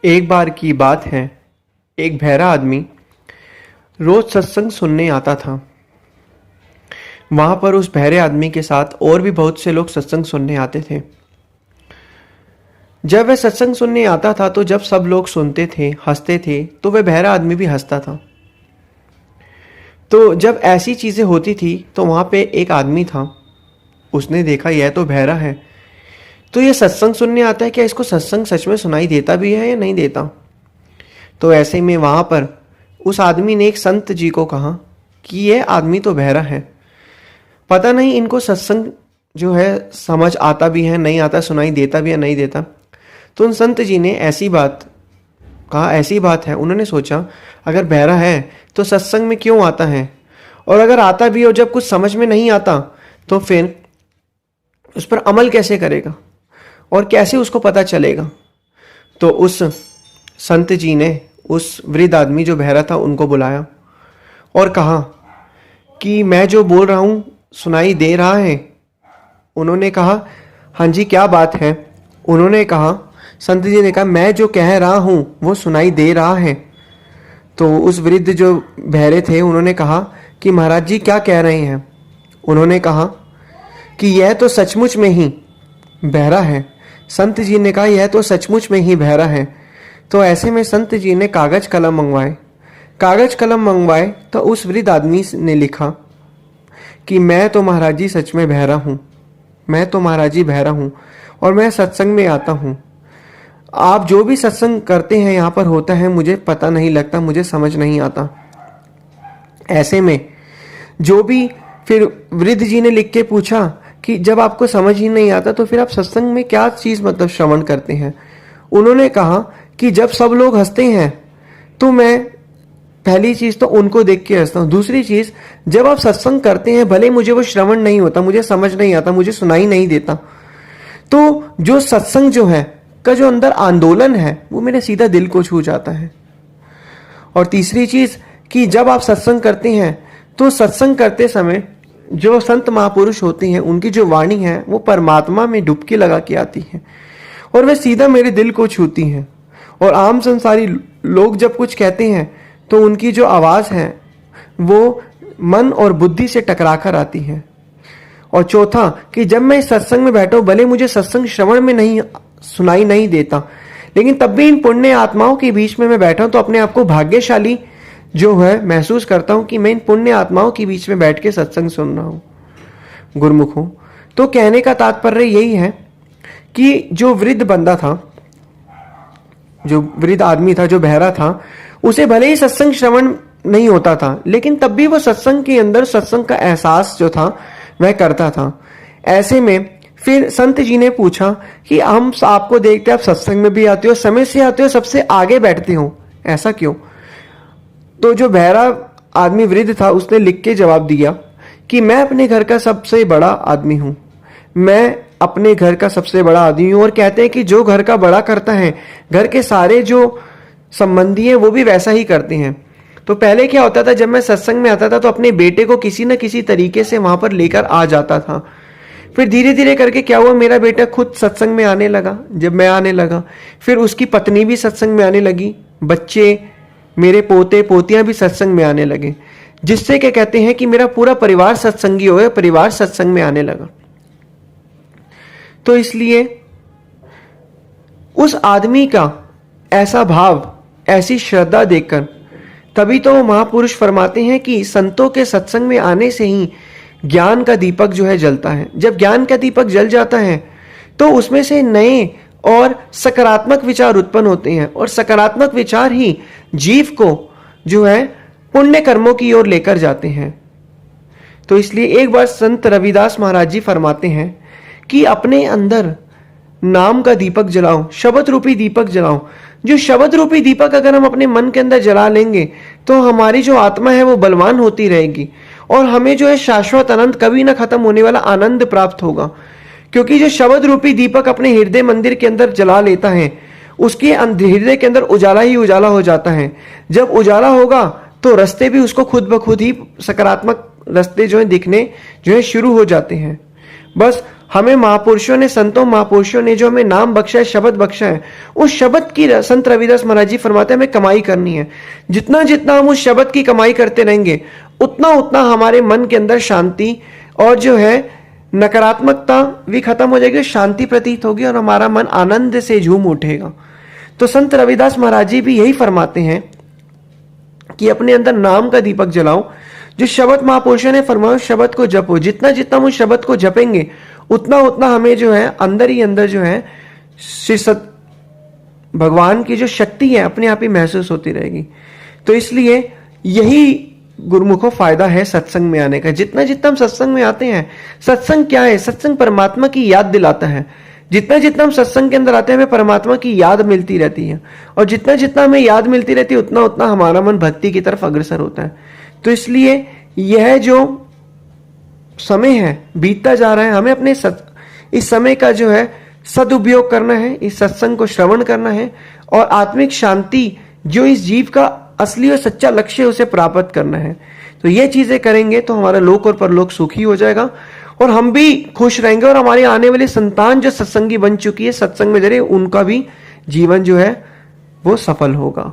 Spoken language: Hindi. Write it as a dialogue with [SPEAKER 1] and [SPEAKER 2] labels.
[SPEAKER 1] एक बार की बात है, एक बहरा आदमी रोज सत्संग सुनने आता था। वहां पर उस बहरे आदमी के साथ और भी बहुत से लोग सत्संग सुनने आते थे। जब वह सत्संग सुनने आता था तो जब सब लोग सुनते थे, हंसते थे, तो वह बहरा आदमी भी हंसता था। तो जब ऐसी चीजें होती थी तो वहां पे एक आदमी था। उसने देखा यह तो बहरा है, तो यह सत्संग सुनने आता है, क्या इसको सत्संग सच में सुनाई देता भी है या नहीं देता। तो ऐसे में वहां पर उस आदमी ने एक संत जी को कहा कि यह आदमी तो बहरा है, पता नहीं इनको सत्संग जो है समझ आता भी है नहीं आता, सुनाई देता भी है नहीं देता। तो उन संत जी ने ऐसी बात कहा, ऐसी बात है, उन्होंने सोचा अगर बहरा है तो सत्संग में क्यों आता है, और अगर आता भी हो जब कुछ समझ में नहीं आता तो फिर उस पर अमल कैसे करेगा और कैसे उसको पता चलेगा। तो उस संत जी ने उस वृद्ध आदमी जो बहरा था उनको बुलाया और कहा कि मैं जो बोल रहा हूं सुनाई दे रहा है। उन्होंने कहा हाँ जी क्या बात है। उन्होंने कहा, संत जी ने कहा मैं जो कह रहा हूं वो सुनाई दे रहा है। तो उस वृद्ध जो बहरे थे उन्होंने कहा कि महाराज जी क्या कह रहे हैं। उन्होंने कहा कि यह तो सचमुच में ही बहरा है। संत जी ने कहा यह तो सचमुच में ही बहरा है। तो ऐसे में संत जी ने कागज कलम मंगवाए तो उस वृद्ध आदमी ने लिखा कि मैं तो महाराज जी सच में बहरा हूँ, मैं तो महाराज जी बहरा हूँ और मैं सत्संग में आता हूँ। आप जो भी सत्संग करते हैं यहाँ पर होता है मुझे पता नहीं लगता, मुझे समझ नहीं आता। ऐसे में जो भी फिर वृद्ध जी ने लिख के पूछा कि जब आपको समझ ही नहीं आता तो फिर आप सत्संग में क्या चीज मतलब श्रवण करते हैं। उन्होंने कहा कि जब सब लोग हंसते हैं तो मैं पहली चीज तो उनको देख के हंसता हूँ, दूसरी चीज जब आप सत्संग करते हैं भले मुझे वो श्रवण नहीं होता, मुझे समझ नहीं आता, मुझे सुनाई नहीं देता, तो जो सत्संग जो है का जो अंदर आंदोलन है वो मेरे सीधा दिल को छू जाता है। और तीसरी चीज कि जब आप सत्संग करते हैं तो सत्संग करते समय जो संत महापुरुष होते हैं उनकी जो वाणी है वो परमात्मा में डुबकी लगा के आती है और वे सीधा मेरे दिल को छूती हैं। और आम संसारी लोग जब कुछ कहते हैं तो उनकी जो आवाज है वो मन और बुद्धि से टकराकर आती है। और चौथा कि जब मैं इस सत्संग में बैठा हूं, भले मुझे सत्संग श्रवण में नहीं सुनाई नहीं देता, लेकिन तब भी इन पुण्य आत्माओं के बीच में मैं बैठा हूं तो अपने आप को भाग्यशाली जो है महसूस करता हूं कि मैं इन पुण्य आत्माओं के बीच में बैठ के सत्संग सुन रहा हूं। गुरुमुख हूं। तो कहने का तात्पर्य यही है कि जो वृद्ध बंदा था, जो वृद्ध आदमी था, जो बहरा था, उसे भले ही सत्संग श्रवण नहीं होता था लेकिन तब भी वो सत्संग के अंदर सत्संग का एहसास जो था वह करता था। ऐसे में फिर संत जी ने पूछा कि हम आपको देखते आप सत्संग में भी आते हो, समय से आते हो, सबसे आगे बैठते हो, ऐसा क्यों। तो जो बहरा आदमी वृद्ध था उसने लिख के जवाब दिया कि मैं अपने घर का सबसे बड़ा आदमी हूं, मैं अपने घर का सबसे बड़ा आदमी हूं। और कहते हैं कि जो घर का बड़ा करता है घर के सारे जो संबंधी हैं वो भी वैसा ही करते हैं। तो पहले क्या होता था, जब मैं सत्संग में आता था तो अपने बेटे को किसी न किसी तरीके से वहां पर लेकर आ जाता था। फिर धीरे धीरे करके क्या हुआ, मेरा बेटा खुद सत्संग में आने लगा, जब मैं आने लगा फिर उसकी पत्नी भी सत्संग में आने लगी, बच्चे मेरे पोते पोतियां भी सत्संग में आने लगे, जिससे क्या कहते हैं कि मेरा पूरा परिवार सत्संगी हो गया, परिवार सत्संग में आने लगा। तो इसलिए उस आदमी का ऐसा भाव, ऐसी श्रद्धा देखकर तभी तो महापुरुष फरमाते हैं कि संतों के सत्संग में आने से ही ज्ञान का दीपक जो है जलता है। जब ज्ञान का दीपक जल जाता है तो उसमें से नए और सकारात्मक विचार उत्पन्न होते हैं और सकारात्मक विचार ही जीव को जो है पुण्य कर्मों की ओर लेकर जाते हैं। तो इसलिए एक बार संत रविदास महाराज जी फरमाते हैं कि अपने अंदर नाम का दीपक जलाओ, शब्द रूपी दीपक जलाओ। जो शब्द रूपी दीपक अगर हम अपने मन के अंदर जला लेंगे तो हमारी जो आत्मा है वो बलवान होती रहेगी और हमें जो है शाश्वत अनंत कभी ना खत्म होने वाला आनंद प्राप्त होगा। क्योंकि जो शब्द रूपी दीपक अपने हृदय मंदिर के अंदर जला लेता है उसके हृदय के अंदर उजाला ही उजाला हो जाता है। जब उजाला होगा तो रास्ते भी उसको खुद ब खुद ही सकारात्मक रास्ते जो है दिखने जो है शुरू हो जाते हैं। बस हमें महापुरुषों ने, संतों महापुरुषों ने जो हमें नाम बख्शा है, शब्द बख्शा है, उस शब्द की संत रविदास महाराज जी फरमाते हैं हमें कमाई करनी है। जितना जितना हम उस शब्द की कमाई करते रहेंगे, उतना उतना हमारे मन के अंदर शांति और जो है नकारात्मकता भी खत्म हो जाएगी, शांति प्रतीत होगी और हमारा मन आनंद से झूम उठेगा। तो संत रविदास महाराज जी भी यही फरमाते हैं कि अपने अंदर नाम का दीपक जलाओ। जो शब्द महापुरुषों ने फरमाया शब्द को जपो। जितना जितना हम उस शब्द को जपेंगे, उतना उतना हमें जो है अंदर ही अंदर जो है श्री सत भगवान की जो शक्ति है अपने आप ही महसूस होती रहेगी। तो इसलिए यही गुरुमुखों फायदा है सत्संग में आने का। जितना जितना हम सत्संग में आते हैं, सत्संग क्या है? सत्संग परमात्मा की याद दिलाता है। जितना जितना हम सत्संग के अंदर आते हैं, हमें परमात्मा की याद मिलती रहती है, और जितना जितना हमें याद मिलती रहती है, उतना उतना हमारा मन भक्ति की तरफ अग्रसर होता है। तो इसलिए यह जो समय है बीतता जा रहा है, हमें अपने इस समय का जो है सदुपयोग करना है, इस सत्संग को श्रवण करना है, और आत्मिक शांति जो इस जीव का असली और सच्चा लक्ष्य है उसे प्राप्त करना है। तो ये चीजें करेंगे तो हमारा लोक और परलोक सुखी हो जाएगा, और हम भी खुश रहेंगे, और हमारी आने वाली संतान जो सत्संगी बन चुकी है, सत्संग में जरिए उनका भी जीवन जो है वो सफल होगा।